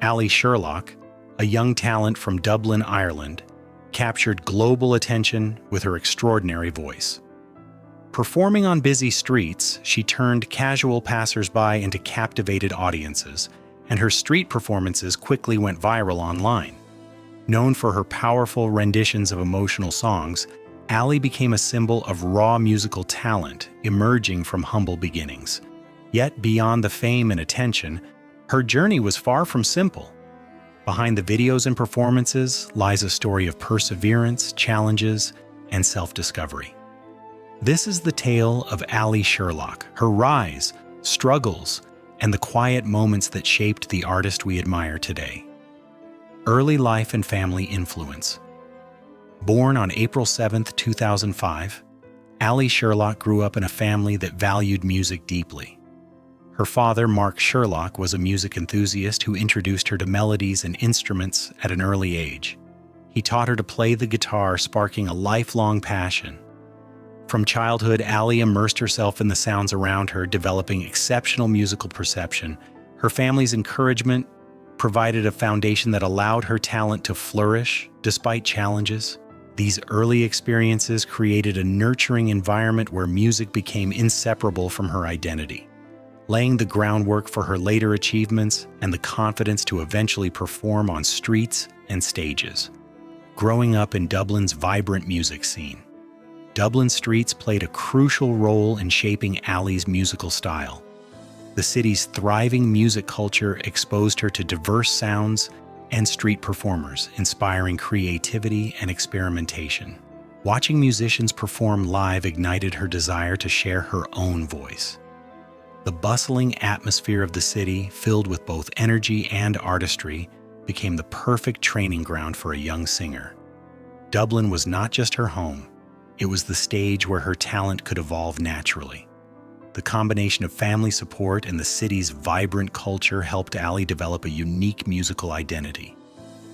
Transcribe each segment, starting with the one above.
Allie Sherlock, a young talent from Dublin, Ireland, captured global attention with her extraordinary voice. Performing on busy streets, she turned casual passers-by into captivated audiences, and her street performances quickly went viral online. Known for her powerful renditions of emotional songs, Allie became a symbol of raw musical talent emerging from humble beginnings. Yet beyond the fame and attention, her journey was far from simple. Behind the videos and performances lies a story of perseverance, challenges, and self-discovery. This is the tale of Allie Sherlock, her rise, struggles, and the quiet moments that shaped the artist we admire today. Early life and family influence. Born on April 7, 2005, Allie Sherlock grew up in a family that valued music deeply. Her father, Mark Sherlock, was a music enthusiast who introduced her to melodies and instruments at an early age. He taught her to play the guitar, sparking a lifelong passion. From childhood, Allie immersed herself in the sounds around her, developing exceptional musical perception. Her family's encouragement provided a foundation that allowed her talent to flourish despite challenges. These early experiences created a nurturing environment where music became inseparable from her identity, laying the groundwork for her later achievements and the confidence to eventually perform on streets and stages. Growing up in Dublin's vibrant music scene, Dublin streets played a crucial role in shaping Allie's musical style. The city's thriving music culture exposed her to diverse sounds and street performers, inspiring creativity and experimentation. Watching musicians perform live ignited her desire to share her own voice. The bustling atmosphere of the city, filled with both energy and artistry, became the perfect training ground for a young singer. Dublin was not just her home, it was the stage where her talent could evolve naturally. The combination of family support and the city's vibrant culture helped Allie develop a unique musical identity,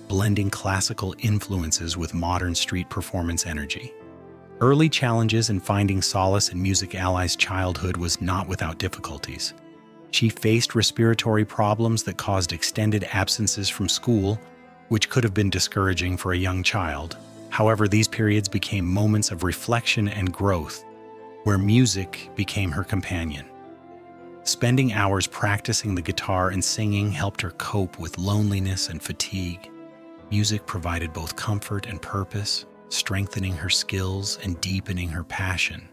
blending classical influences with modern street performance energy. Early challenges in finding solace in music. Allie's childhood was not without difficulties. She faced respiratory problems that caused extended absences from school, which could have been discouraging for a young child. However, these periods became moments of reflection and growth, where music became her companion. Spending hours practicing the guitar and singing helped her cope with loneliness and fatigue. Music provided both comfort and purpose, strengthening her skills and deepening her passion.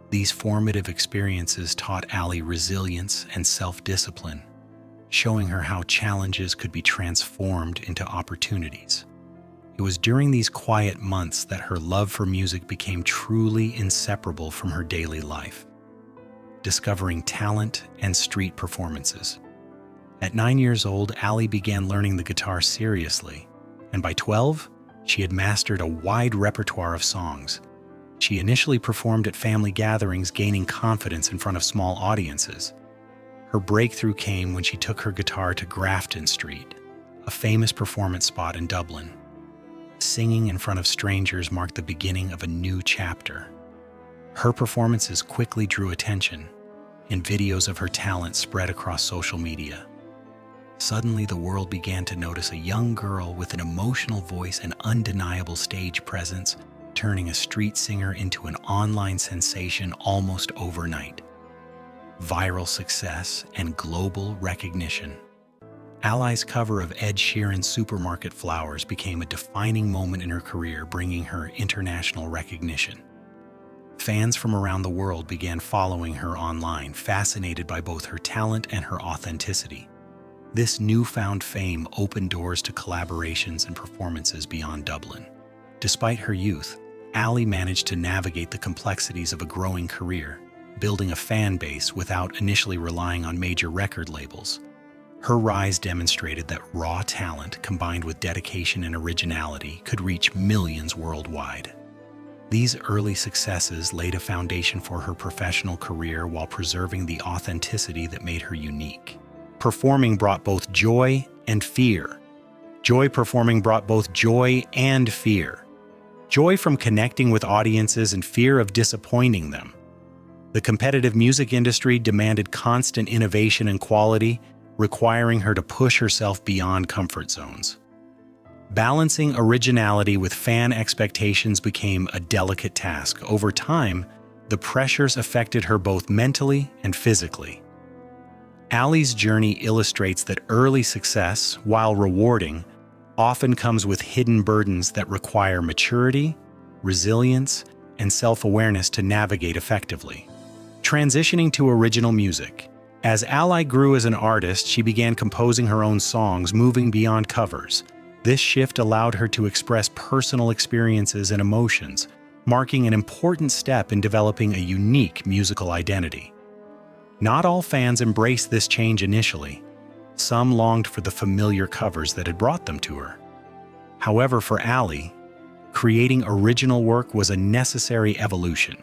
These formative experiences taught Allie resilience and self-discipline, showing her how challenges could be transformed into opportunities. It was during these quiet months that her love for music became truly inseparable from her daily life, discovering talent and street performances. At 9 years old, Allie began learning the guitar seriously, and by 12, she had mastered a wide repertoire of songs. She initially performed at family gatherings, gaining confidence in front of small audiences. Her breakthrough came when she took her guitar to Grafton Street, a famous performance spot in Dublin. Singing in front of strangers marked the beginning of a new chapter. Her performances quickly drew attention, and videos of her talent spread across social media. Suddenly, the world began to notice a young girl with an emotional voice and undeniable stage presence, turning a street singer into an online sensation almost overnight. Viral success and global recognition. Allie's cover of Ed Sheeran's Supermarket Flowers became a defining moment in her career, bringing her international recognition. Fans from around the world began following her online, fascinated by both her talent and her authenticity. This newfound fame opened doors to collaborations and performances beyond Dublin. Despite her youth, Allie managed to navigate the complexities of a growing career, building a fan base without initially relying on major record labels. Her rise demonstrated that raw talent combined with dedication and originality could reach millions worldwide. These early successes laid a foundation for her professional career while preserving the authenticity that made her unique. Performing brought both joy and fear. Performing brought both joy and fear. Joy from connecting with audiences and fear of disappointing them. The competitive music industry demanded constant innovation and quality, requiring her to push herself beyond comfort zones. Balancing originality with fan expectations became a delicate task. Over time, the pressures affected her both mentally and physically. Allie's journey illustrates that early success, while rewarding, often comes with hidden burdens that require maturity, resilience, and self-awareness to navigate effectively. Transitioning to original music. As Allie grew as an artist, she began composing her own songs, moving beyond covers. This shift allowed her to express personal experiences and emotions, marking an important step in developing a unique musical identity. Not all fans embraced this change initially. Some longed for the familiar covers that had brought them to her. However, for Allie, creating original work was a necessary evolution.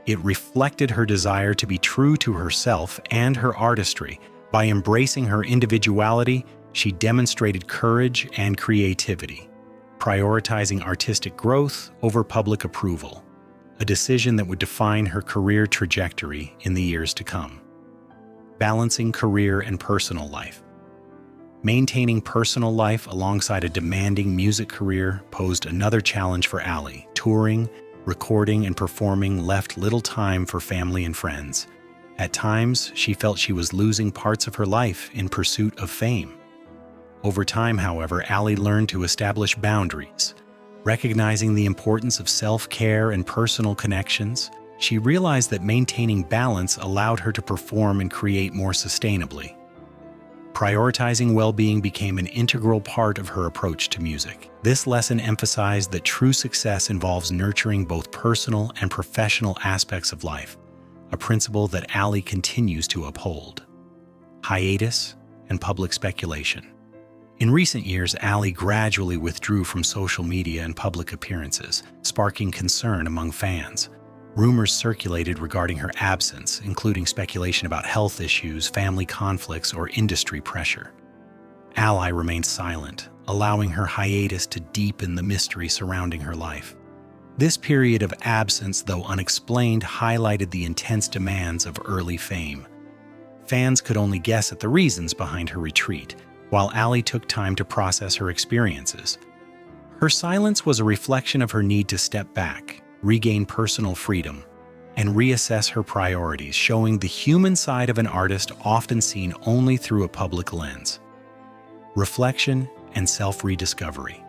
It reflected her desire to be true to herself and her artistry. By embracing her individuality, she demonstrated courage and creativity, prioritizing artistic growth over public approval, a decision that would define her career trajectory in the years to come. Balancing career and personal life. Maintaining personal life alongside a demanding music career posed another challenge for Allie. Touring, recording, and performing left little time for family and friends. At times, she felt she was losing parts of her life in pursuit of fame. Over time, however, Allie learned to establish boundaries. Recognizing the importance of self-care and personal connections, she realized that maintaining balance allowed her to perform and create more sustainably. Prioritizing well-being became an integral part of her approach to music. This lesson emphasized that true success involves nurturing both personal and professional aspects of life, a principle that Allie continues to uphold. Hiatus and public speculation. In recent years, Allie gradually withdrew from social media and public appearances, sparking concern among fans. Rumors circulated regarding her absence, including speculation about health issues, family conflicts, or industry pressure. Allie remained silent, allowing her hiatus to deepen the mystery surrounding her life. This period of absence, though unexplained, highlighted the intense demands of early fame. Fans could only guess at the reasons behind her retreat, while Allie took time to process her experiences. Her silence was a reflection of her need to step back, regain personal freedom, and reassess her priorities, showing the human side of an artist often seen only through a public lens. Reflection and self-rediscovery.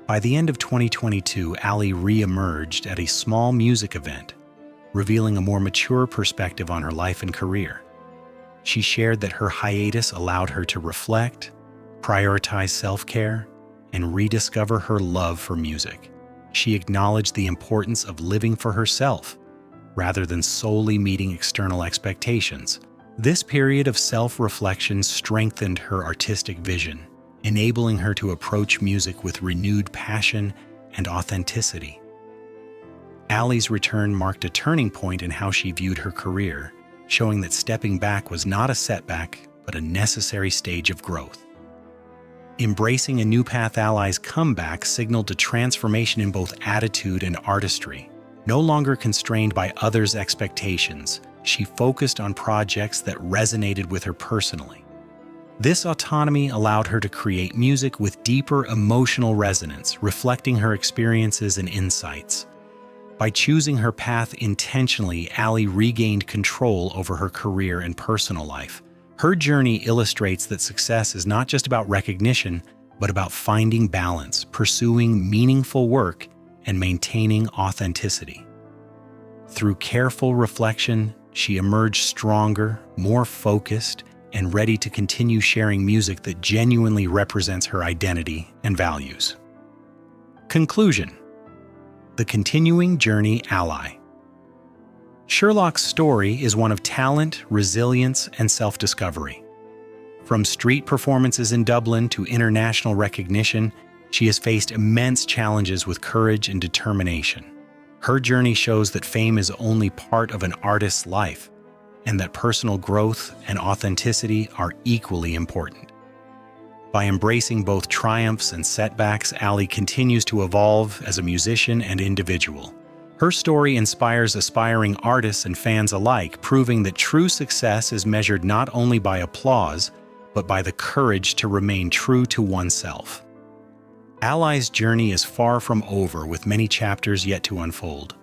By the end of 2022, Allie re-emerged at a small music event, revealing a more mature perspective on her life and career. She shared that her hiatus allowed her to reflect, prioritize self-care, and rediscover her love for music. She acknowledged the importance of living for herself, rather than solely meeting external expectations. This period of self-reflection strengthened her artistic vision, enabling her to approach music with renewed passion and authenticity. Allie's return marked a turning point in how she viewed her career, showing that stepping back was not a setback, but a necessary stage of growth. Embracing a new path, Allie's comeback signaled a transformation in both attitude and artistry. No longer constrained by others' expectations, she focused on projects that resonated with her personally. This autonomy allowed her to create music with deeper emotional resonance, reflecting her experiences and insights. By choosing her path intentionally, Allie regained control over her career and personal life. Her journey illustrates that success is not just about recognition, but about finding balance, pursuing meaningful work, and maintaining authenticity. Through careful reflection, she emerged stronger, more focused, and ready to continue sharing music that genuinely represents her identity and values. Conclusion. The continuing journey, Allie. Sherlock's story is one of talent, resilience, and self-discovery. From street performances in Dublin to international recognition, she has faced immense challenges with courage and determination. Her journey shows that fame is only part of an artist's life, and that personal growth and authenticity are equally important. By embracing both triumphs and setbacks, Allie continues to evolve as a musician and individual. Her story inspires aspiring artists and fans alike, proving that true success is measured not only by applause, but by the courage to remain true to oneself. Allie's journey is far from over, with many chapters yet to unfold.